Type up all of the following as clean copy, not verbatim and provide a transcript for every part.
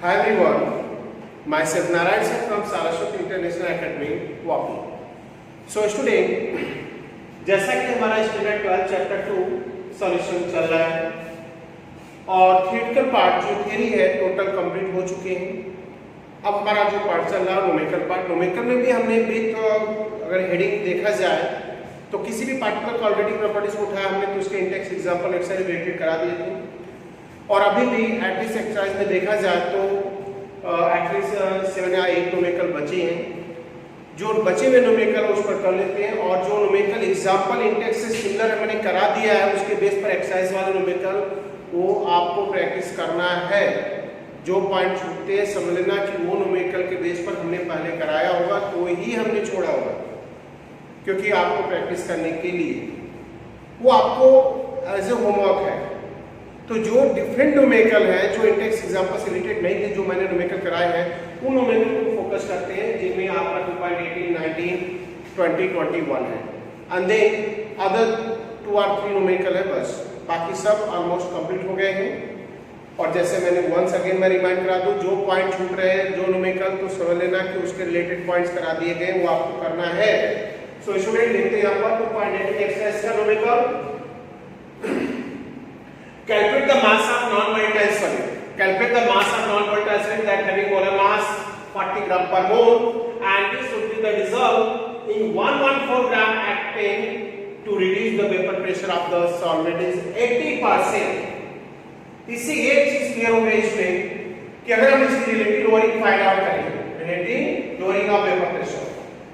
Hi everyone, myself Narayan sir from Saraswat International Academy, Wapi. So student, जैसा कि हमारा standard 12 chapter 2 solution चल रहा है और थियोरेटिकल पार्ट जो थियरी है टोटल कंप्लीट हो चुके हैं। अब हमारा जो पार्ट चल रहा है न्यूमेरिकल पार्ट, न्यूमेरिकल में भी हमने विथ अगर हेडिंग देखा जाए तो किसी भी पार्टिकुलर क्वाड्रेटिक प्रॉपर्टीज को उठाया हमने तो उसके इंडेक्स एग्जांपल एक्सरसाइज रिलेटेड करा दिए थे। और अभी भी एटलीस्ट एक्सरसाइज में देखा जाए तो एटलीस्ट 7 या 8 न्यूमेरिकल बचे हैं। जो बचे हुए न्यूमेरिकल उस पर कर लेते हैं और जो न्यूमेरिकल एग्जांपल इंडेक्स से सिमिलर मैंने करा दिया है उसके बेस पर एक्सरसाइज वाले न्यूमेरिकल वो आपको प्रैक्टिस करना है। जो पॉइंट छूटते हैं समझ लेना कि वो न्यूमेरिकल के बेस पर हमने पहले कराया होगा तो ही हमने छोड़ा होगा, क्योंकि आपको प्रैक्टिस करने के लिए वो आपको एज ए होमवर्क है। तो जो डिफरेंट न्यूमेरिकल है जो इंडेक्स एग्जांपल से रिलेटेड नहीं थे जो मैंने न्यूमेरिकल कराए हैं उन न्यूमेरिकल को फोकस करते हैं जिनमें आपका 2.18, 19, 20, 21 है एंड देन अदर 2 और 3 न्यूमेरिकल है, बस बाकी सब ऑलमोस्ट कंप्लीट हो गए हैं। और जैसे मैंने वंस अगेन मैं रिमाइंड करा दूं, जो पॉइंट छूट रहे हैं जो न्यूमेरिकल तो समझ लेना कि उसके रिलेटेड पॉइंट्स करा दिए गए वो आपको करना है। सो स्टूडेंट देखते हैं यहाँ पर 2.18 एक्सरसाइज का numerical. Calculate the mass of non-volatile solid. Calculate the mass of non-volatile solid that having molar mass 40 gram per mole, and this would be the result in 114 gram acting to reduce the vapor pressure of the solvent is 80%. इससे एक चीज clear हो गई इसमें कि अगर हम इसकी रिलेटिव लोअरिंग फाइंड आउट करें, relative lowering of vapour pressure,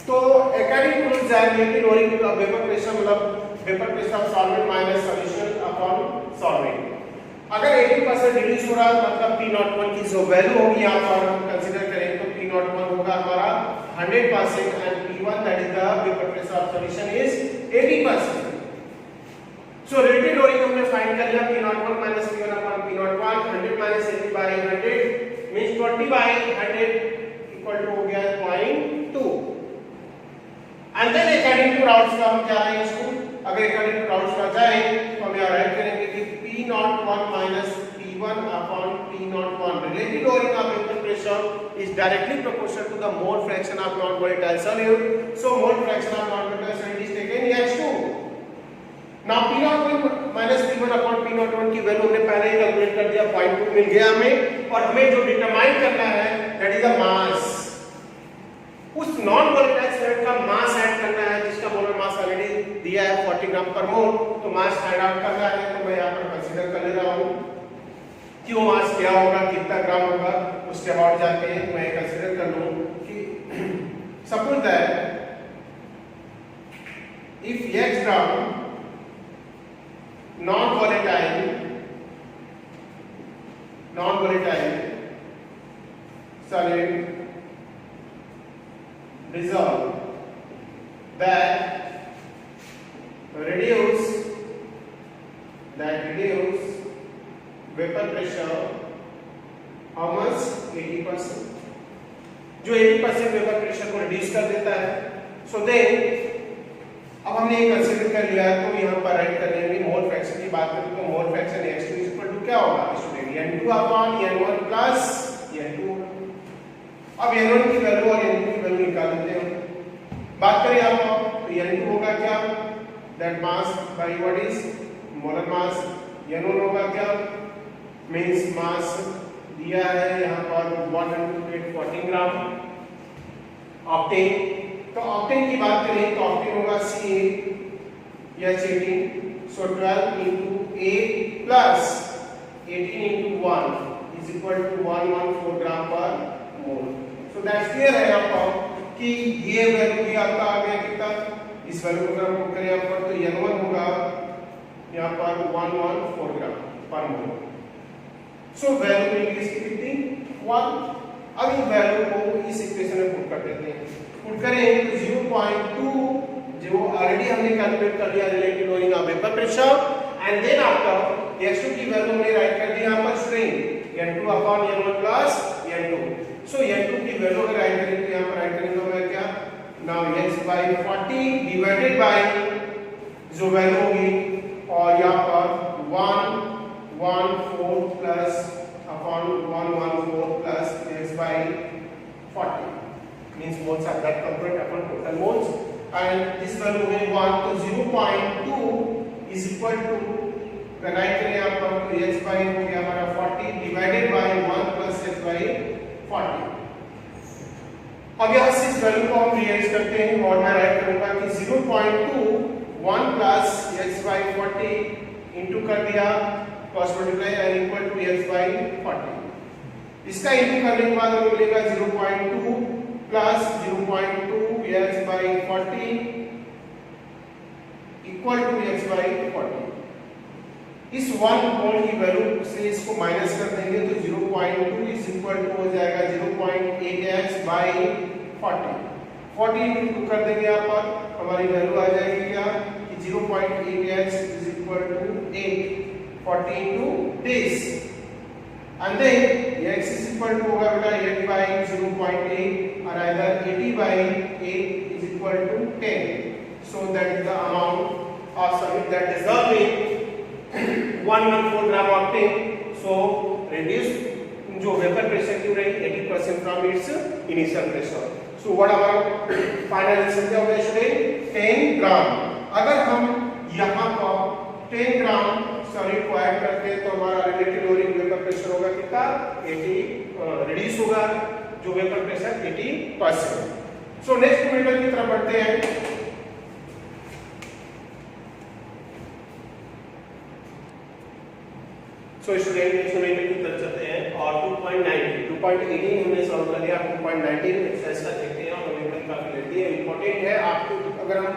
तो according to rules relative lowering of vapour pressure मतलब vapour pressure of solvent minus solution upon solvent. अगर 80% रिड्यूस हो रहा है मतलब P01 की जो वैल्यू होगी यहाँ पर हम कंसीडर करें तो P01 होगा हमारा 100% and P1 that is the vapour pressure of solution is 80%। So relative lowering हमने फाइंड कर लिया P01 minus P1 upon P01, 100 minus 80 by 100 means 20 by 100 equal to हो गया 0.2। And then according to Raoult's का हम क्या है इसको, अगर अकॉर्डिंग टू राउट्स का जाए तो हम यहाँ राइट करेंगे कि P01 minus P1 upon P01 relative lowering of vapor pressure is directly proportional to the mole fraction of non-volatile solute. So mole fraction of non-volatile solute is taken H2. Now P01 minus P1 upon P01 की value हमने पहले ही calculate कर दिया, 0.2 मिल गया हमें। और हमें जो डिटरमाइन करना है दैट इज द मास, उस नॉन वोलेटाइल सॉलिड का मास ऐड करना है जिसका मोलर मास ऑलरेडी दिया है 40 ग्राम पर मोल, तो मास फाइंड आउट करना है। तो मैं यहाँ पर कंसीडर कर ले रहा हूँ कि वो मास क्या होगा, कितना ग्राम होगा, उसके बाद जाके मैं कंसीडर कर लूँ कि suppose that if x gram non volatile solid dissolve that reduce vapor pressure how much 80%, जो 80% वेपर प्रेशर को रिड्यूस कर देता है। सो देन अब हमने ये कंसीडर कर लिया है तो यहाँ पर राइट कर लेंगे मोल फ्रैक्शन की बात करें तो mole fraction x2 equal to क्या होगा student n2 upon n1 plus n2। अब n1 की वैल्यू और n2 की वैल्यू निकाल लेते हैं। बात करें आप तो n2 होगा क्या, that mass by what is molar mass, n1 होगा क्या मींस मास दिया है यहाँ पर 114 ग्राम ऑक्टेन। तो ऑक्टेन की बात करें तो ऑक्टेन होगा C8H18, so 12 into 8 plus 18 into 1 is equal to 114 gram per mole. So that's clear है आपको कि ये वैल्यू भी आपका आ गया कितना, इस वैल्यू को अगर हम करें यहाँ पर तो n1 होगा यहाँ पर 114 ग्राम पर मोल। सो वैल्यू मिलेगी इसकी कितनी 1। अब इन वैल्यू को इस इक्वेशन में पुट कर देते हैं, पुट करें तो 0.2 जो ऑलरेडी हमने कैलकुलेट कर लिया relative lowering of vapour pressure, and then after x2 की वैल्यू हमने राइट कर दी यहाँ पर strain n2 upon n1 plus n2। सो n2 की वैल्यू अगर राइट करें तो यहाँ पर राइट करेंगे हमें क्या, now x by 40 divided by जो वैल्यू होगी और यहाँ पर 114 plus upon 114 plus by 40 means moles are that component upon total moles, and this value है 1 तो 0.2 is equal to लगाए थे यहाँ पर तो h by हो गया हमारा 40 divided by 1 plus h by 40। अब यहाँ से इस वैल्यू को हम रियलाइज करते हैं और मैं राइट करूंगा कि 0.2 1 plus h by 40 इंटू कर दिया cross multiply and equal to h by 40। इसका इंटू करने के बाद हमें मिलेगा 0.2 plus 0.2 h by 40 equal to h by 40। इस 1 मोल की वैल्यू से इसको माइनस कर देंगे तो 0.2 इज इक्वल टू हो जाएगा 0.8h by 40। 40 इंटू कर देंगे यहाँ पर हमारी वैल्यू आ जाएगी क्या कि 0.8h is equal to 8 40 into this, and then x is equal to होगा बेटा 8 by 0.8 or either 80 by 8 is equal to 10, so that is the amount of solid that dissolving 114 gram of tin, so reduce जो vapour pressure क्यों रही 80% from its initial pressure, so what our final answer क्या होगा student 10 ग्राम। अगर हम यहाँ पर 10 ग्राम solid को ऐड करते हैं तो हमारा रिलेटिव लोअरिंग वेपर प्रेशर होगा कितना 80 रिड्यूस होगा जो vapour pressure 80%। So next method की तरफ बढ़ते हैं। सो स्टूडेंट नेक्स्ट मेथड की तरफ चलते हैं और 2.18 हमने सॉल्व कर लिया। 2.19 एक्सरसाइज का देखते हैं और मेथड काफी लेती है इंपॉर्टेंट है आपको। अगर हम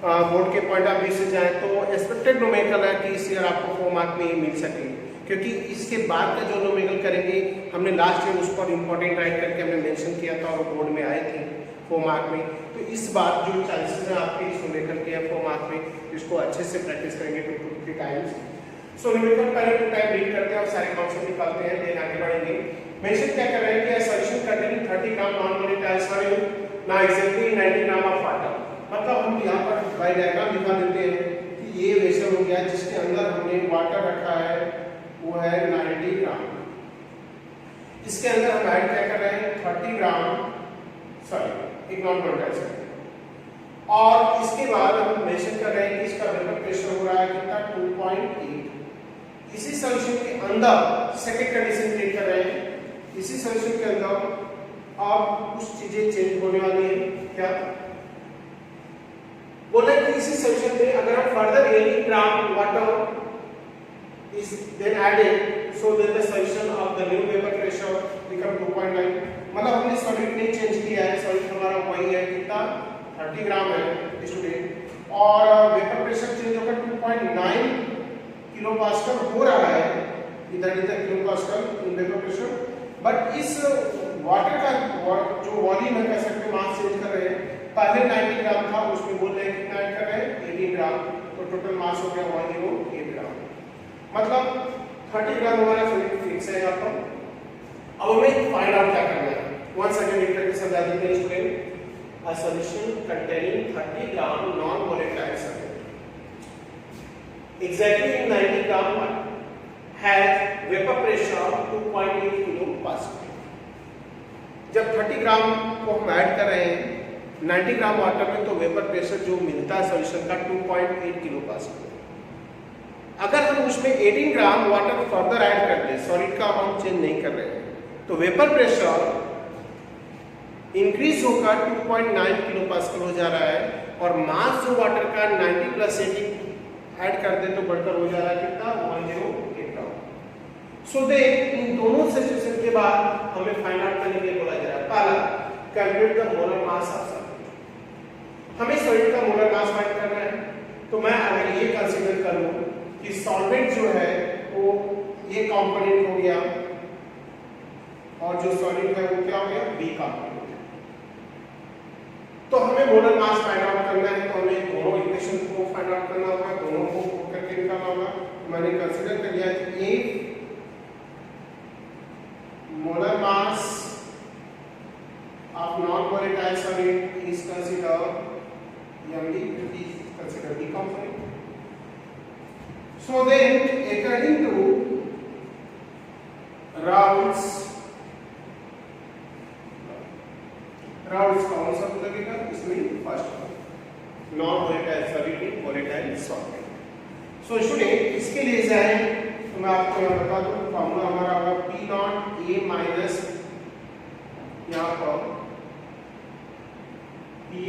बोर्ड के पॉइंट ऑफ व्यू से जाए तो एक्सपेक्टेड न्यूमेरिकल है कि इस ईयर आपको 4 मार्क में मिल सके, क्योंकि इसके बाद का जो न्यूमेरिकल करेंगे हमने लास्ट ईयर उस पर इंपॉर्टेंट राइट करके हमने मेंशन किया था और बोर्ड में आए थे 4 मार्क में। तो इस बार जो चांसेस हैं आपके इस न्यूमेरिकल के 4 मार्क में इसको अच्छे से प्रैक्टिस करेंगे 2 to 3 टाइम्स। सो न्यूमेरिकल पहले 2 टाइम रीड करते हैं और सारे कॉन्सेप्ट निकालते हैं, देन आगे बढ़ेंगे। मेंशन क्या कर रहे हैं कि सॉल्यूशन कंटेनिंग 30 ग्राम नॉन वोलेटाइल सॉल्यूट ना एक्जेक्टली 90 ग्राम ऑफ वाटर, मतलब हम यहाँ पर बाय डायग्राम दिखा देते हैं कि ये वेसल हो गया जिसके अंदर हमने वाटर रखा है वो है 90 ग्राम। इसके अंदर हम ऐड क्या कर रहे हैं 30 ग्राम सॉरी एक नॉन वोलेटाइल सॉल्यूट, और इसके बाद हम मेंशन कर रहे हैं कि इसका वेपर प्रेशर हो रहा है कितना 2.8। इसी सॉल्यूशन के अंदर सेकंड कंडीशन क्रिएट कर रहे हैं, इसी सॉल्यूशन के अंदर अब कुछ चीजें चेंज होने वाली है। क्या बोला कि इसी सॉल्यूशन में अगर हम further 80 gram water is then added so then the solution of the new vapour pressure become 2.9, मतलब हमने सॉलिड नहीं चेंज किया है, सॉलिड हमारा वही है कितना 30 ग्राम है स्टूडेंट, और वेपर प्रेशर चेंज होकर 2.9 किलो पास्कल हो रहा है, इधर इधर kilo pascal in vapour pressure, but इस वाटर का जो वॉल्यूम है कह सकते हैं मास चेंज कर रहे हैं। पहले 90 ग्राम था उसमें बोल रहे हैं कितना ऐड कर रहे हैं 18 ग्राम, तो टोटल मास हो गया 108 ग्राम, मतलब 30 ग्राम हमारा सॉलिड फिक्स है यहाँ पर। अब हमें फाइंड आउट क्या करना है, वन सेकंड रीड करके समझा देते हैं student. A solution containing 30 gram non volatile solute exactly in 90 gram has vapour pressure 2.8 kilo pascal. जब 30 ग्राम को हम ऐड कर रहे हैं 90 ग्राम वाटर में तो वेपर प्रेशर जो मिलता है सॉल्यूशन का 2.8 किलो पास्कल। अगर हम उसमें 18 ग्राम वाटर फर्दर ऐड कर दें, सॉलिड का हम चेंज नहीं कर रहे हैं, तो वेपर प्रेशर इंक्रीज होकर 2.9 किलो पास्कल हो जा रहा है, और मास जो वाटर का 90 प्लस 18 ऐड कर दे तो बढ़कर हो जा रहा है कितना 108 ग्राम। सो देन इन दोनों सिचुएशन के बाद हमें फाइंड आउट करने के लिए बोला जा रहा है, पहला calculate the molar mass of solid. हमें सॉलिड का मोलर मास फाइंड करना है, तो मैं अगर ये कंसीडर करूं कि सॉल्वेंट जो है वो ये कंपोनेंट हो गया और जो सॉलिड है वो क्या हो गया बी कंपोनेंट, तो हमें मोलर मास फाइंड आउट करना है, तो हमें दोनों इक्वेशन को फाइंड आउट करना होगा, दोनों को करके निकालना होगा। मैंने कंसीडर कर लिया कि एक molar mass of non-volatile solid is considered MD, is considered B component. So then, according to Raoult's round इसका कौन सा लगेगा, इसमें first non volatile solid volatile solvent. So student इसके लिए जाए तो मैं आपको यहाँ बता दूं फॉर्मूला हमारा होगा पी नॉट ए माइनस यहाँ पर P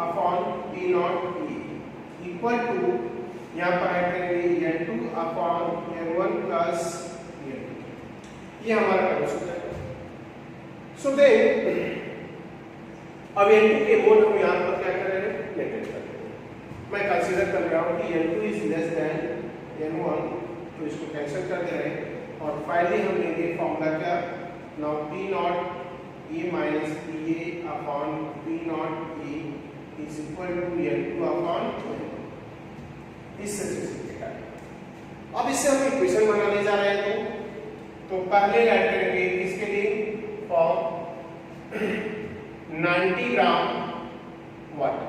upon P not A equal to यहाँ पर ऐड करेंगे n2 upon n1 plus n2, ये हमारा कंसेप्ट है। सो देन अब n2 के मोल हम यहाँ पर क्या कर रहे हैं, नेगेटिव कर रहे हैं। मैं कंसीडर कर रहा हूँ कि n2 is less than n1, तो इसको कैंसिल कर दे रहे हैं और फाइनली हम लेंगे फॉर्मूला क्या, now p not a minus P A upon P not A is equal to n2 upon इस सिचुएशन का। अब इससे हम इक्वेशन बनाने जा रहे हैं तो पहले ऐड करेंगे इसके लिए फॉर 90 ग्राम वाटर।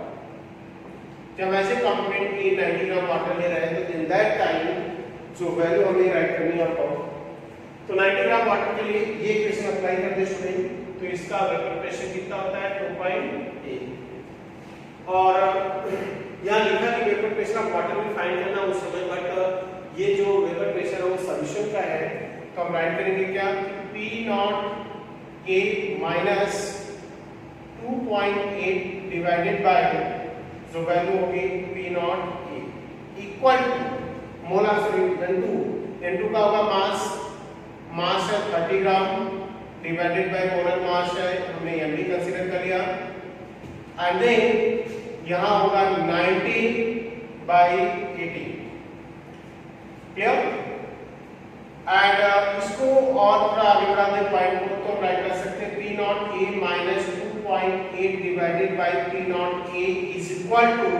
जब ऐसे कंपोनेंट की 90 ग्राम वाटर ले रहे हैं तो इन दैट टाइम जो वैल्यू हमें राइट करनी है तो 90 ग्राम वाटर के लिए ये इक्वेशन अप्लाई कर दे स्टूडेंट, तो इसका वेपर प्रेशर कितना होता है 2.8 और यहाँ लिखा कि वेपर प्रेशर ऑफ वाटर में फाइंड करना उस समय, बट ये जो वेपर प्रेशर है वो सॉल्यूशन का है, तो हम राइट करेंगे क्या, P नॉट के माइनस 2.8 डिवाइडेड बाय जो वैल्यू होगी P not A equal to molar solution n2 का होगा मास है 30 ग्राम डिवाइडेड बाय मोलर मास है, हमने यह भी कंसीडर कर लिया, एंड देन यहाँ होगा 90 by 80, क्लियर। एंड इसको और थोड़ा आगे बढ़ा दे पॉइंट को तो राइट कर सकते हैं P not A minus 2.8 divided by P not A is equal to,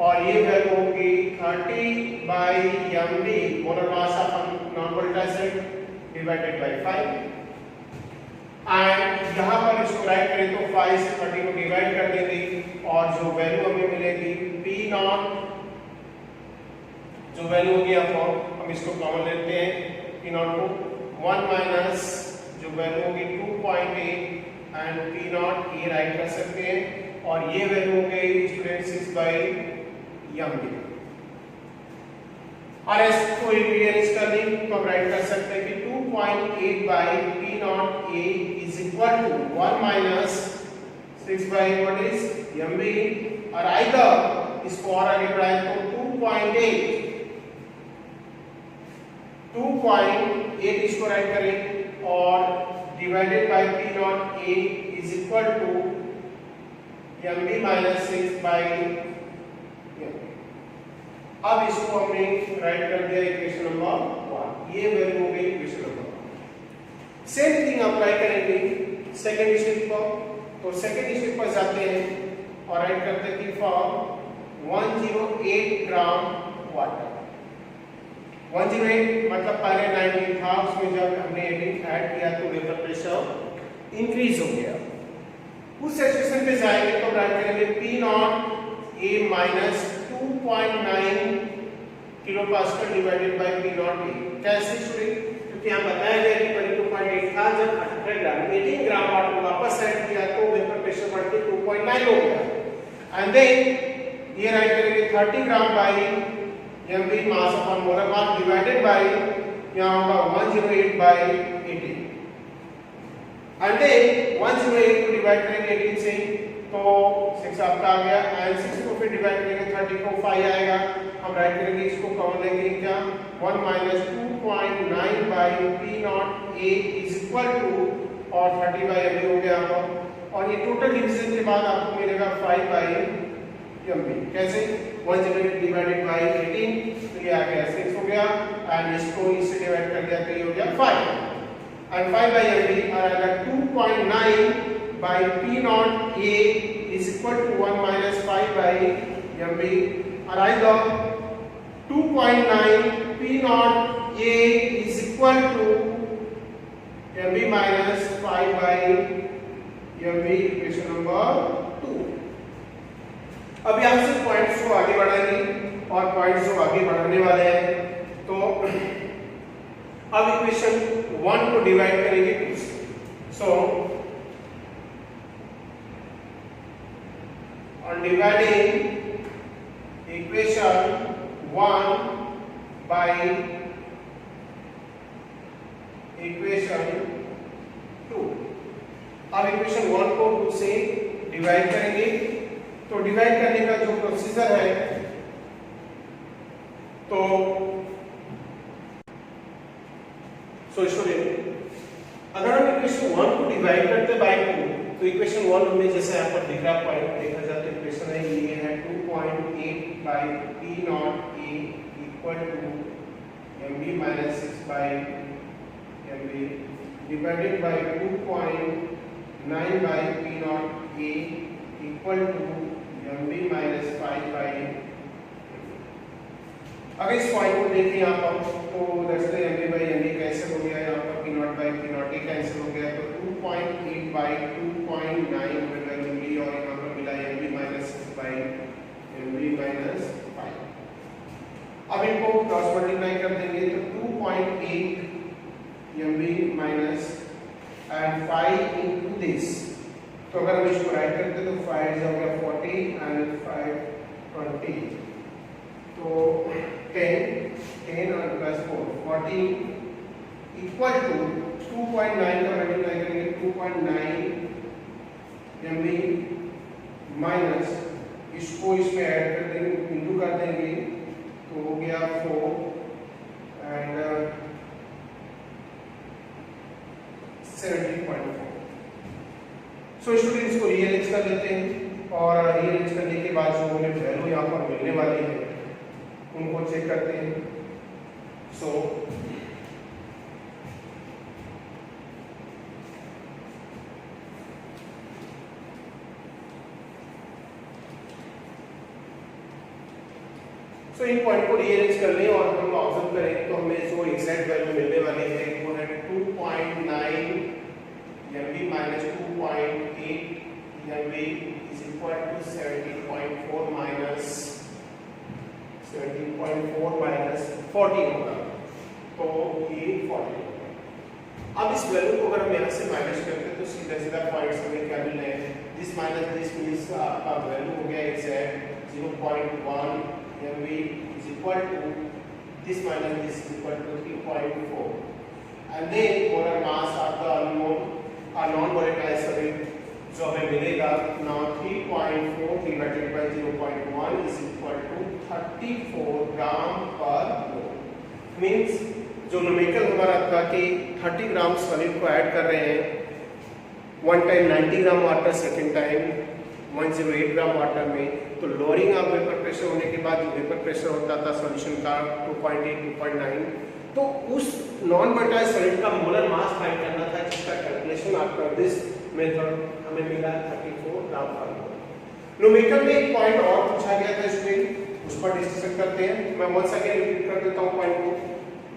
और ये वैल्यू होगी 30 by mv molar mass of non volatile divided by 5, and यहाँ पर इसको राइट करें तो 5 से 30 को डिवाइड कर देंगे और जो वैल्यू हमें मिलेगी P नॉट, जो वैल्यू होगी हम इसको कॉमन लेते हैं P नॉट को 1 माइनस जो वैल्यू होगी 2.8 and P not A right कर सकते हैं और ये वैल्यू हो गई स्टूडेंट 6 by mv। और इसको इंटीग्रेट करने तो हम राइट कर सकते हैं कि 2.8 by P not a is equal to 1 minus 6 by what is mv, और आइदर इसको और आगे बढ़ाएं तो 2.8 इसको राइट करें और divided by P not a is equal to mv minus 6 by mv। अब इसको हमने राइट कर दिया इक्वेशन नंबर 1, ये वैल्यू हो गई equation number 1। Same thing apply करेंगे सेकंड स्टेप पर, तो सेकंड स्टेप पर जाते हैं और राइट करते हैं कि फॉर 108 ग्राम वाटर, 108 मतलब पहले 19 था, उसमें जब हमने 18 ऐड किया तो वेपर प्रेशर इंक्रीज हो गया। उस सिचुएशन पे जाएंगे तो राइट करेंगे P not A minus 2.9 kilo pascal divided by P not A। कैसे स्टूडेंट, क्योंकि यहाँ बताया गया कि पहले 2.8 था, जब 18 ग्राम वाटर वापस ऐड किया तो वेपर प्रेशर बढ़ के 2.9 हो गया, एंड देन ये राइट करेंगे 30 ग्राम bye mv mass upon molar mass divided by यहाँ होगा 108 बाय 18, एंड देन 108 को डिवाइड करेंगे 18 से तो 6 आपका आ गया, एंड 6 को फिर डिवाइड करेंगे 30 को 5 आएगा, हम राइट करेंगे इसको कॉमन लेंगे क्या 1 minus 2.9 by P not A is equal to और 30 बाय mv हो गया आपका, और ये टोटल डिवीजन के बाद आपको मिलेगा 5 बाय mv। कैसे 108 डिवाइडेड बाय 18 तो ये आ गया 6 हो गया, एंड इसको इससे डिवाइड कर दिया तो ये हो गया 5, एंड 5 बाय mv और आएगा 2.9 by P not A is equal to 1 minus 5 by mv, और आएगा 2.9 P not A is equal to mv minus 5 by mv, equation number 2। अब यहाँ से पॉइंट्स को आगे बढ़ाएंगे और पॉइंट्स को आगे बढ़ाने वाले हैं, तो अब इक्वेशन 1 को डिवाइड करेंगे 2 से। सो on dividing equation 1 by equation 2. अब इक्वेशन 1 को 2 से डिवाइड करेंगे। तो डिवाइड करने का जो प्रोसीजर है, तो अगर हम इक्वेशन 1 को डिवाइड करते बाय 2, तो इक्वेशन 1 में जैसे यहाँ पर दिख रहा पॉइंट देखा जाए तो इक्वेशन है ये है 2.8 by p naught a equal to mb minus 6 by mb divided by 2.9 by p naught a equal to mb minus 5 by अगर इस पॉइंट को देखें यहाँ पर तो दरअसल mb by mb कैंसिल हो गया, यहाँ पर p naught by p naught cancel हो गया, तो 2.8 by 2.9 वैल्यू मिली और यहाँ पर मिला mb minus 6 by mb minus 5। अब इनको क्रॉस मल्टीप्लाई कर देंगे तो 2.8 mb minus and 5 into this, तो अगर हम इसको राइट करते तो 5 हो गया 40 and 5 20, तो 10 और प्लस 4 40 इक्वल टू 2.9 का मल्टीप्लाई करेंगे 2.9 mb माइनस इसको इसमें ऐड कर देंगे, इंटू कर देंगे, तो हो गया 4 एंड 17.4। सो स्टूडेंट्स को रीअरेंज कर लेते हैं और रीअरेंज करने के बाद जो हमें वैल्यू यहाँ पर मिलने वाली है उनको चेक करते हैं। सो इन पॉइंट को रीअरेंज कर लें और हम ऑब्जर्व करें तो हमें जो एग्जैक्ट वैल्यू मिलने वाली है वो है 2.9 mb minus 2.8 mb is equal to 17.4 minus 17.4 minus 40 होगा, तो ये 40 होगा। अब इस वैल्यू को अगर हम यहाँ से माइनस करते हैं तो सीधा सीधा पॉइंट्स हमें क्या मिल रहे हैं, दिस माइनस दिस मींस आपका वैल्यू हो गया exact 0.1 mb is equal to this minus this is equal to 3.4, and then molar mass of the unknown or non-volatile solid जो हमें मिलेगा now 3.4 divided by 0.1 is equal to 34 gram per mole. Means जो numerical हमारा था कि 30 ग्राम solid को add कर रहे हैं, one time 90 gram water, second time 108 gram water में, तो लोअरिंग ऑफ वेपर प्रेशर होने के बाद जो वेपर प्रेशर होता था सॉल्यूशन का 2.8 2.9, तो उस नॉन वोलेटाइल सॉलिड का मोलर मास फाइंड करना था जिसका कैलकुलेशन आफ्टर दिस मेथड हमें मिला 34 ग्राम पर मोल। न्यूमेरिकल में एक पॉइंट और पूछा गया था इसमें, उस पर डिस्कशन करते हैं। मैं वंस अगेन रिपीट कर देता हूं पॉइंट को।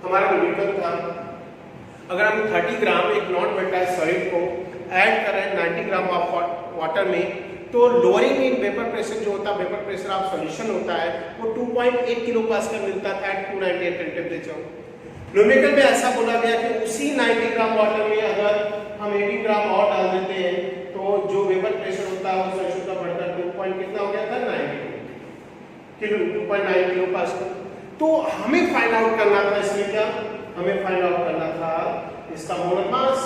हमारा न्यूमेरिकल था अगर हम 30 ग्राम एक नॉन वोलेटाइल सॉलिड को ऐड कर रहे हैं 90 ग्राम ऑफ वाटर में, तो लोअरिंग इन वेपर प्रेशर जो होता है, वेपर प्रेशर ऑफ सॉल्यूशन होता है वो 2.8 किलो पास्कल मिलता था एट 298 टेम्परेचर। न्यूमेरिकल में ऐसा बोला गया कि उसी 90 ग्राम वाटर में अगर हम 80 ग्राम और डाल देते हैं तो जो वेपर प्रेशर होता है वो सॉल्यूशन का बढ़कर 2. कितना हो गया था 2.9 किलो पास्कल। तो हमें फाइंड आउट करना था इसमें क्या, हमें फाइंड आउट करना था इसका मोलर मास।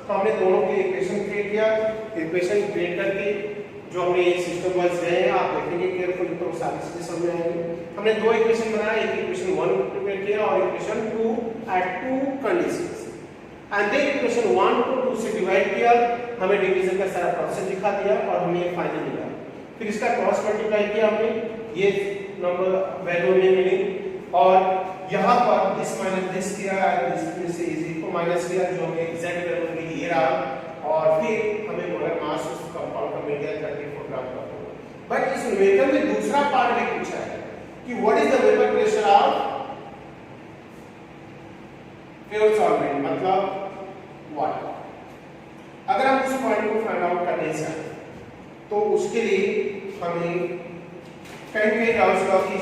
तो हमने दोनों की इक्वेशन क्रिएट किया, इक्वेशन क्रिएट करके जो हमने ये सिस्टम वाइज गए हैं आप देखेंगे केयरफुली तो सारी चीजें समझ में आएंगी। हमने दो इक्वेशन बनाया, एक इक्वेशन 1 प्रिपेयर किया और equation 2 at 2 conditions, and then equation 1 को 2 से डिवाइड किया, हमें डिवीजन का सारा प्रोसेस दिखा दिया और हमें ये फाइनल मिला। फिर इसका क्रॉस मल्टीप्लाई किया हमने, ये नंबर वैल्यू में मिली और यहाँ पर दिस माइनस दिस किया, दिस से इजी को माइनस किया, जो हमें एग्जैक्ट वैल्यू मिली ये रहा, और फिर हमें मोलर मास उस कंपाउंड का मिल गया 34 ग्राम का। बट इस न्यूमेरिकल में दूसरा पार्ट भी पूछा है कि what is the vapour pressure of pure solvent, मतलब वाटर। अगर हम उस पॉइंट को फाइंड आउट करने चाहें तो उसके लिए हमें कई राउंड्स की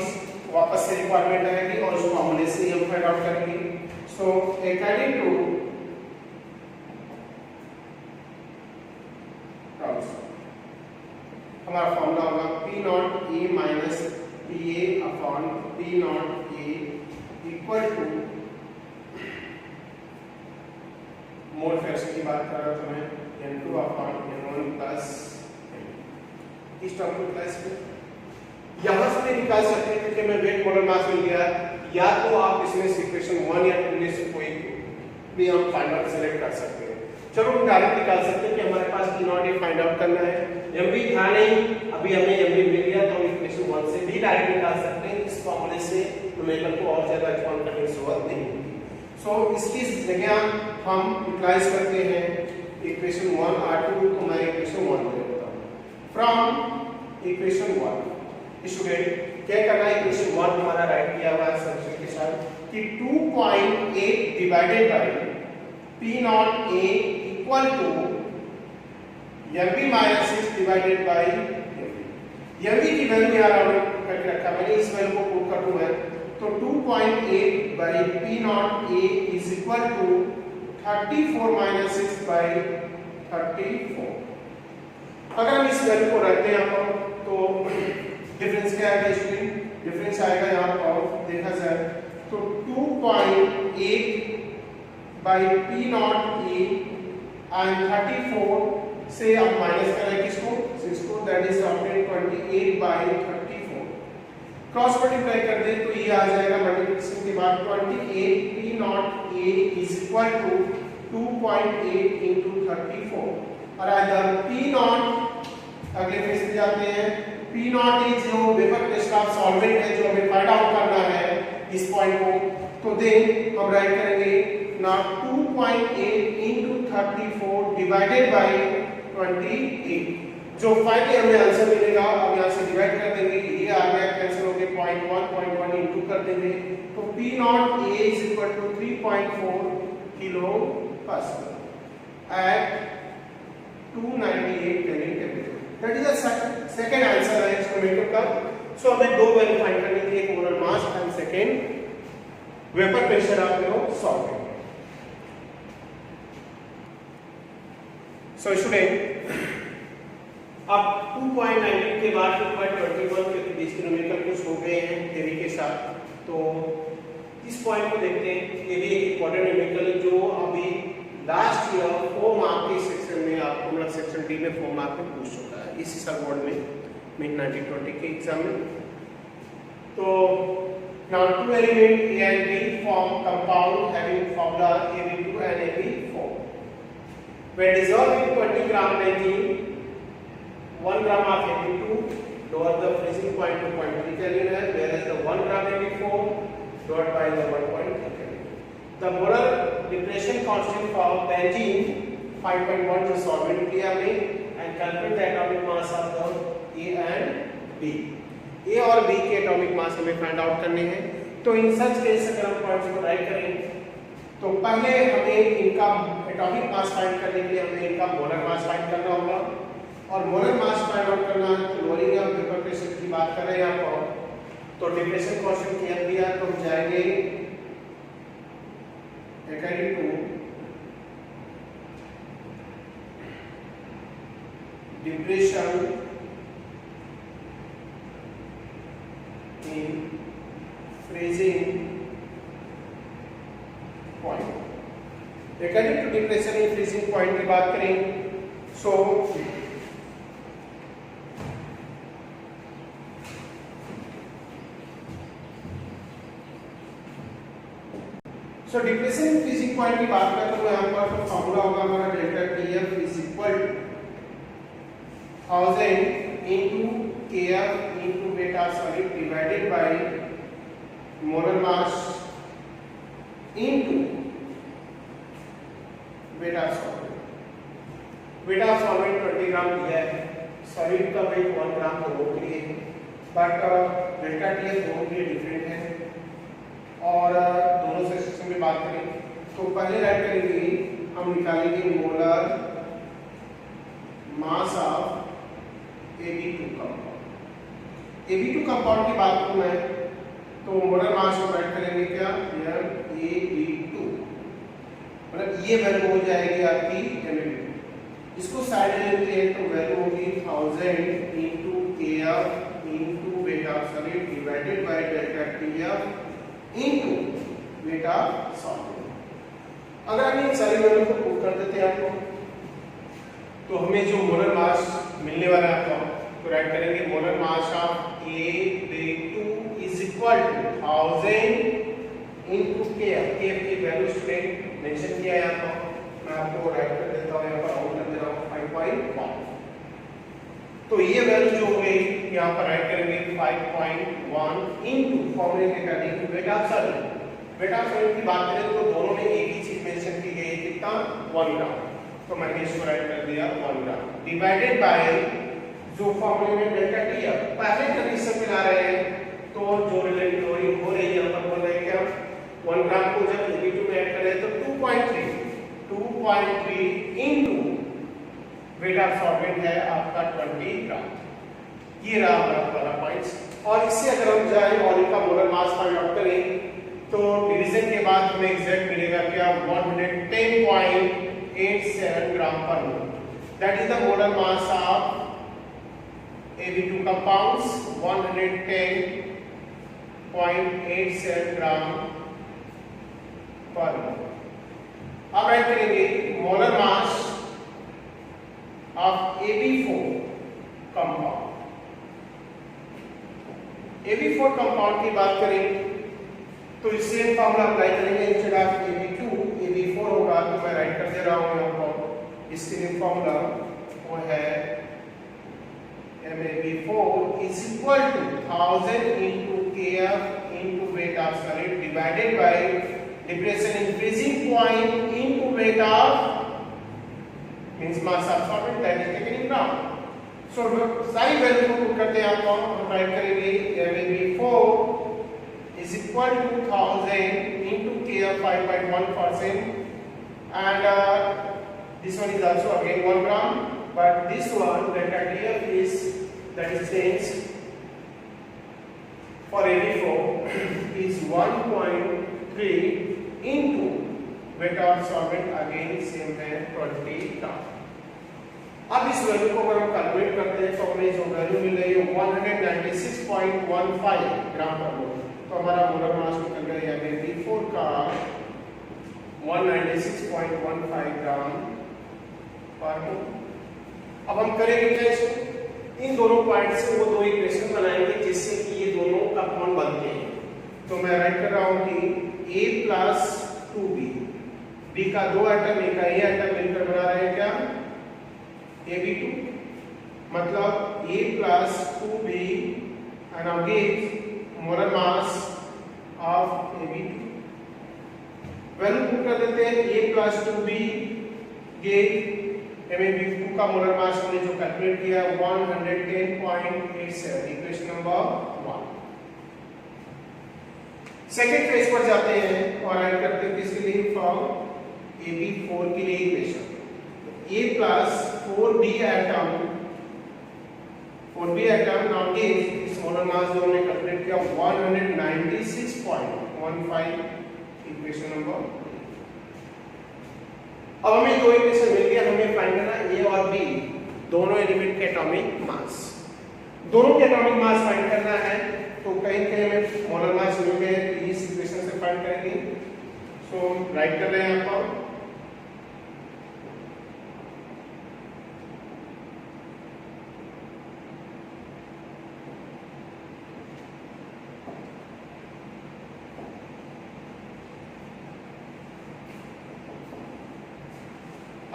वापस से रिक्वायरमेंट आएगी और उस फॉर्मूले से हम फाइंड आउट करेंगे। सो अकॉर्डिंग टू हमारा फॉर्मूला होगा P not A minus P A upon P not A equal to, mole fraction की बात कर रहा था मैं, n2 अपॉन n1 प्लस इस टर्म को प्लस यहां से निकाल सकते हैं क्योंकि मैं वेट मोलर मास मिल गया, या तो आप इसमें इक्वेशन 1 या 2 में से कोई भी हम फाइंड आउट सेलेक्ट कर सकते हैं। चलो हम डायरेक्ट निकाल सकते हैं कि हमारे पास p not A find out करना है, एमवी था नहीं, अभी हमें एमवी मिल गया तो हम इक्वेशन 1 से भी डायरेक्ट निकाल सकते हैं। इस फॉर्मूले से न्यूमेरिकल को और ज्यादा एक्सपांड करने की जरूरत नहीं होगी। सो इसकी जगह हम यूटिलाइज करते हैं इक्वेशन 1 R2 को मैं इक्वेशन 1 ले लेता हूं फ्रॉम इक्वेशन 1। स्टूडेंट क्या करना है, इक्वेशन 1 हमारा राइट किया हुआ है सब्जेक्ट के साथ कि 2.8 divided by P not A equal to MV minus 6 divided by MV की वैल्यू यार हमने करके रखा, मैंने इस वैल्यू को पुट कर दूं मैं, तो 2.8 by P not A is equal to 34 minus 6 by 34। अगर हम इस वैल्यू को रखते हैं यहाँ पर तो डिफरेंस क्या आएगा स्टूडेंट, डिफरेंस आएगा यहाँ पर देखा जाए तो 2.8 by P not A and 34 से आप माइनस करें किसको 6 को, that is 28 by 34। Cross multiply कर दें तो ये आ जाएगा मल्टीप्लिकेशन के बाद 28 P not A is equal to 2.8 into 34 और अगर पी नॉट अगले फेज में जाते हैं, P नॉट इज जो वेपर टेस्ट ऑफ सॉल्वेंट है जो हमें फाइंड आउट करना है इस पॉइंट को, तो देन हम राइट करेंगे ना 2.8 into 34 डिवाइडेड बाय 28। जो फाइनली हमें आंसर मिलेगा अब यहां से डिवाइड कर देंगे, ये आ गया कैंसिल हो गया 0.1 इंटू कर देंगे तो P not A is equal to 3.4 kilo pascal at 298 kelvin temperature. That is the second answer है एक्सपेरिमेंट का। सो हमें दो वैल्यू फाइंड करनी थी, एक molar mass and second vapour pressure of your solvent. So student अब 2.19 के बाद 2.21 के बीच के न्यूमेरिकल कुछ हो गए हैं थ्योरी के साथ, तो इस पॉइंट को देखते हैं। ये भी एक इंपॉर्टेंट न्यूमेरिकल है जो अभी लास्ट ईयर 4 मार्क के सेक्शन में आपको मतलब सेक्शन डी में 4 मार्क में पूछ चुका है इसी साल बोर्ड में मिड 1920 के एग्जाम में। तो now two element A and B form compound having formula AB2 and AB4. When dissolved in 20 gram benzene, 1 gram of AB2 lower the freezing point to 0.3 Kelvin है, whereas the 1 gram AB4 lowered by the 1.3 Kelvin. The molar depression constant for benzene 5.1 जो solvent लिया हमने and calculate the atomic mass of the A and B. A और B के atomic mass हमें find out करने हैं। तो इन such case अगर हम पॉइंट्स को राइट करें तो पहले हमें इनका एटॉमिक मास फाइंड करने के लिए हमें इनका मोलर मास फाइंड करना होगा, और मोलर मास फाइंड आउट करना है तो लोअरिंग ऑफ वेपर प्रेशर की बात कर रहे हैं आप, तो डिप्रेशन कांस्टेंट किया दिया तो हम जाएंगे according to depression in freezing point. According to depression in freezing point की बात करें, so depression in freezing point की बात करें तो यहाँ पर तो फॉर्मूला होगा हमारा delta TF is equal to 1000 into KF into beta solid divided by molar mass into beta solid. Beta solid 20 ग्राम दिया है, solid का वेट 1 ग्राम दोनों के लिए, बट डेल्टा TF दोनों के लिए डिफरेंट है। और दोनों से सेक्शन में बात करें तो पहले राइट करेंगे हम निकालेंगे molar mass of AB2 compound. AB2 compound की बात करूं मैं तो मोलर मास को राइट करेंगे क्या AB2, मतलब ये वैल्यू हो जाएगी आपकी MAB2। इसको साइड में लेते हैं तो वैल्यू होगी 1000 into kf into weight of solid divided by delta tf into weight of solid। अगर हम इन सारी वैल्यू को पुट कर देते हैं आपको तो हमें जो मोलर मास मिलने वाला है आपको तो राइट करेंगे molar mass of AB2 is equal to 1000 into kf। kf की वैल्यू स्टूडेंट मेंशन किया है आपको, मैं आपको राइट कर देता हूं, यहां पर आउट कर दे रहा हूं 5.1। तो ये वैल्यू जो हो गई यहां पर राइट करेंगे 5.1 into फॉर्मूले के according weight of solid. Weight of solid की बात करें तो दोनों में एक ही चीज मेंशन की गई है, कितना 1 ग्राम। तो मैंने इसको राइट कर दिया 1 ग्राम डिवाइडेड बाय जो फॉर्मूले में डेल्टा टी है पहले कंडीशन में ला रहे हैं तो जो रिलेटिव हो रही है यहां पर बोल रहे हैं क्या 1 ग्राम को जब AB2 में ऐड करें तो 2.3 into वेट ऑफ सॉल्वेंट है आपका 20 ग्राम। ये रहा हमारा वाला पॉइंट्स। और इससे अगर हम जाए मॉलिक्यूल का मोलर मास फाइंड आउट करें तो डिवीजन के बाद हमें एग्जैक्ट मिलेगा क्या 110.87 gram per mole. That is the molar mass of AB2 compounds 110.87 gram per mole. अब राइट करेंगे molar mass of AB4 compound. AB4 compound की बात करें तो इससे फॉर्मूला अप्लाई करेंगे इंस्टेड ऑफ AB2 AB4 होगा तो मैं राइट कर दे रहा हूं यहां पर। इसके लिए फॉर्मूला वो है MAB4 is equal to 1000 into Kf into weight of solid divided by depression in freezing point into weight of means mass of solvent that is taken in gram। So सारी वैल्यू को put करते हैं आपको हम right करेंगे MAB4 is equal to 1000 into Kf 5.1% and this one is also again 1 gram but this one delta TF is that is changed for AB4 is 1.3 into weight of solvent again same है 20 ग्राम। अब इस value को अगर हम calculate करते हैं तो हमें जो वैल्यू मिल रही है 196.15 ग्राम पर मोल। तो हमारा मोलर मास निकल गया है AB4 का 196.15 ग्राम पर मोल। अब हम करेंगे क्या इसको इन दोनों पॉइंट से वो दो इक्वेशन बनाएंगे जिससे कि ये दोनों कंपाउंड बनते हैं। तो मैं राइट कर रहा हूं कि A plus 2B B का दो एटम A का ये एटम मिलकर बना रहे हैं क्या AB2 मतलब A plus 2B and now gives molar mass of AB2। Value put कर देते हैं A plus 2B gives MAB2 का मोलर मास हमने जो कैलकुलेट किया 110.87 इक्वेशन नंबर 1। सेकंड फेज पर जाते हैं और ऐड करते हैं किसके लिए फ्रॉम AB4 के लिए equation A plus 4B atom now gives इस मोलर मास जो हमने कैलकुलेट किया 196.15 इक्वेशन नंबर। अब हमें दो इक्वेशन मिल गया, हमें फाइंड करना A और B दोनों एलिमेंट के एटॉमिक मास। दोनों के एटॉमिक मास फाइंड करना है तो कहीं कहीं हमें मोलर मास मिल गए इस इक्वेशन से फाइंड करेंगे। सो राइट कर रहे हैं यहाँ पर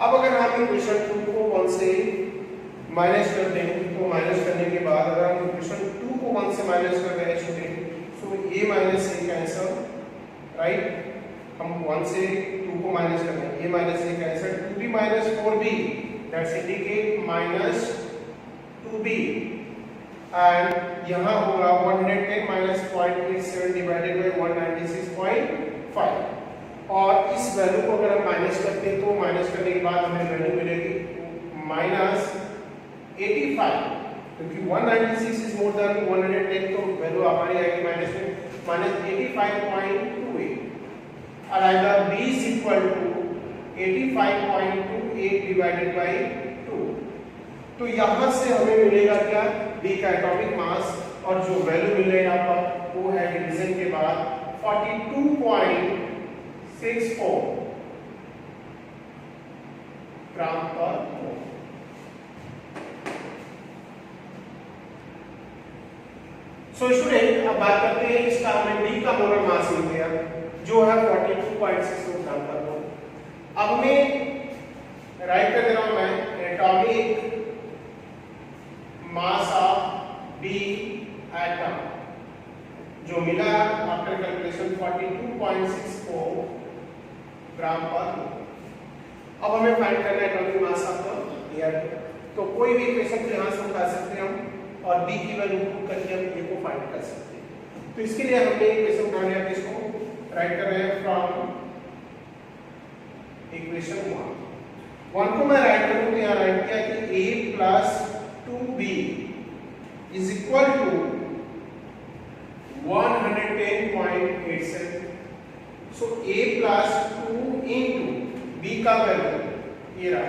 अब अगर हम इक्वेशन 2 को 1 से माइनस कर दें तो माइनस करने के बाद अगर हम इक्वेशन 2 को 1 से माइनस कर रहे हैं student so A minus A cancel right. हम 1 से 2 को माइनस कर रहे हैं A minus A cancel 2B minus 4B that's indicate minus 2B and यहां होगा 110 माइनस 0.87 डिवाइडेड बाय 196.5 और इस वैल्यू को अगर हम माइनस करते हैं तो माइनस करने के बाद हमें वैल्यू मिलेगी माइनस 85 क्योंकि 196 इज मोर देन 110 तो वैल्यू हमारी आएगी माइनस में -85.28 and either B is equal to 85.28 divided by तो यहाँ से हमें मिलेगा क्या, B का एटॉमिक मास, और जो वैल्यू मिले यहाँ पर वो है डिवीजन के बाद 42.64 ग्राम पर मोल। सो स्टूडेंट अब बात करते हैं इसका, हमें B का मोलर मास मिल गया जो है 42.64 ग्राम पर मोल। अब मैं राइट कर दे रहा हूं मैं atomic mass of B atom जो मिला आफ्टर कैलकुलेशन 42.64 ग्राम पर मोल। अब हमें फाइंड करना है एटॉमिक मास ऑफ एयर। तो कोई भी इक्वेशन यहां से उठा सकते हैं हम और B की वैल्यू पुट करके हम A को फाइंड कर सकते हैं। तो इसके लिए हमने इक्वेशन उठा लिया, इसको राइट कर रहे हैं फ्रॉम इक्वेशन 1 को मैं राइट करूं तो यहां राइट किया कि A plus 2B is equal to 110.87। So A plus 2 into B का वैल्यू ये रहा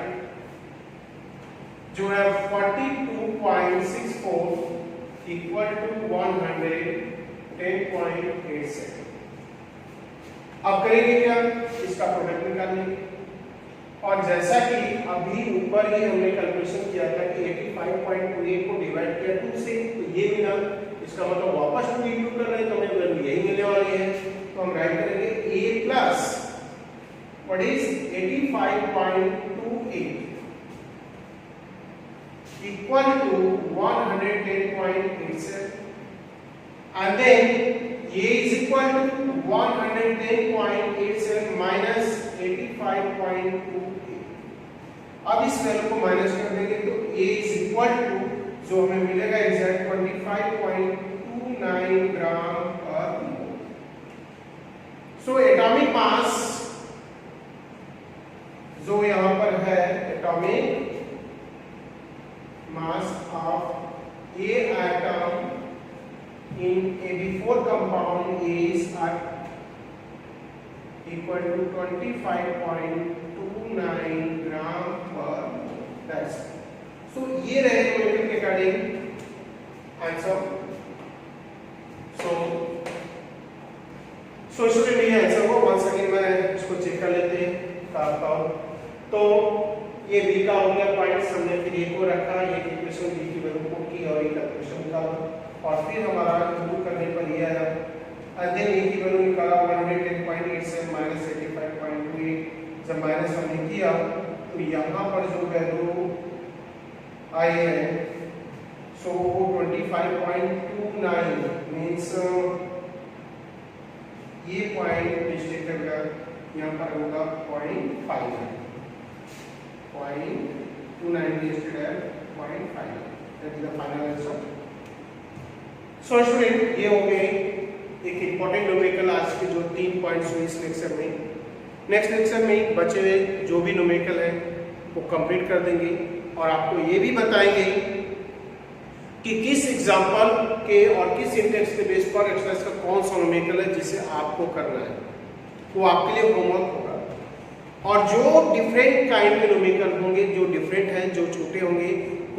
जो है 42.64 इक्वल टू 110.87। अब करेंगे क्या, इसका प्रोडक्ट निकालेंगे। और जैसा कि अभी ऊपर ही हमने कैलकुलेशन किया था कि 85.28 को डिवाइड किया 2 से, तो ये मिला, इसका मतलब वापस 2 इंटू कर रहे हैं तो हमें वैल्यू यही मिलने वाली है। तो हम राइट करेंगे A plus what is 85.28 equal to 110.87 and then A is equal to 110.87 minus 85.28। अब इस वैल्यू को माइनस कर देंगे तो A is equal to जो हमें मिलेगा एग्जैक्ट 25.29 ग्राम पर मोल। सो एटॉमिक मास जो यहां पर है atomic mass of A atom in AB4 compound is at equal to 25.29 gram per mole. That's so ये रहे मोलेक्युलर के अकॉर्डिंग आंसर। सो स्टूडेंट ये आंसर को वंस अगेन मैं इसको चेक कर लेते हैं करता हूं। तो ये B का हो गया पॉइंट्स, हमने फिर A को रखा, ये इक्वेशन B की वैल्यू पुट की और ये कैलकुलेशन निकाला और फिर हमारा इंक्लूड करने पर ये आया एंड देन A की वैल्यू निकाला 110.87 माइनस 85.28। जब माइनस हमने किया तो यहाँ पर जो वैल्यू आई है सो 25.29 मींस ये पॉइंट मिस्टेक कर गया, यहाँ पर होगा 0.5 0.29 listed at 0.5। that is the final answer। so student ये हो गए एक इंपॉर्टेंट न्यूमेरिकल आज के जो 3 पॉइंट्स हुए इस लेक्चर में। नेक्स्ट लेक्चर में बचे हुए जो भी न्यूमेरिकल है वो कंप्लीट कर देंगे और आपको ये भी बताएंगे कि किस एग्जाम्पल के और किस सिंटेक्स के बेस पर एक्सरसाइज का कौन सा न्यूमेरिकल है जिसे आपको करना है, वो आपके लिए होमवर्क होगा। और जो डिफरेंट काइंड के न्यूमेरिकल होंगे, जो डिफरेंट हैं, जो छोटे होंगे,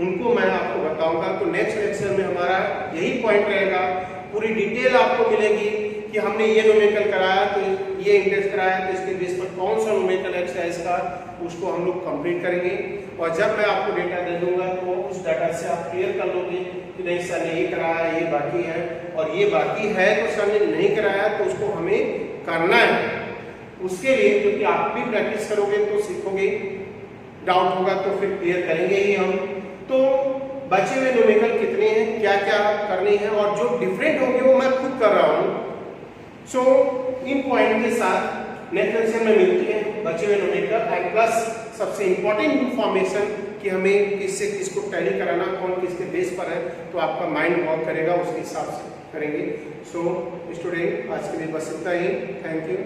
उनको मैं आपको बताऊंगा। तो नेक्स्ट लेक्चर में हमारा यही पॉइंट रहेगा, पूरी डिटेल आपको मिलेगी कि हमने ये न्यूमेरिकल कराया तो ये इंडेक्स कराया तो इसके बेस पर कौन सा न्यूमेरिकल एक्सरसाइज का उसको हम लोग कंप्लीट करेंगे। और जब मैं आपको डेटा दे दूंगा तो उस डाटा से आप क्लियर कर लोगे कि नहीं सर ने ये कराया, ये बाकी है, और ये बाकी है तो सर ने नहीं कराया तो उसको हमें करना है। उसके लिए क्योंकि आप भी प्रैक्टिस करोगे तो सीखोगे, डाउट होगा तो फिर क्लियर करेंगे ही हम। तो बचे हुए न्यूमेरिकल कितने हैं, क्या क्या करने हैं और जो डिफरेंट होंगे वो मैं खुद कर रहा हूँ। सो इन पॉइंट के साथ नेक्स्ट लेक्चर में मिलते हैं बचे हुए न्यूमेरिकल एंड प्लस सबसे इंपॉर्टेंट इंफॉर्मेशन कि हमें किससे किसको टैली कराना, कौन किसके बेस पर है, तो आपका माइंड वर्क करेगा, उसके हिसाब से करेंगे। सो स्टूडेंट आज के लिए बस इतना ही। Thank you.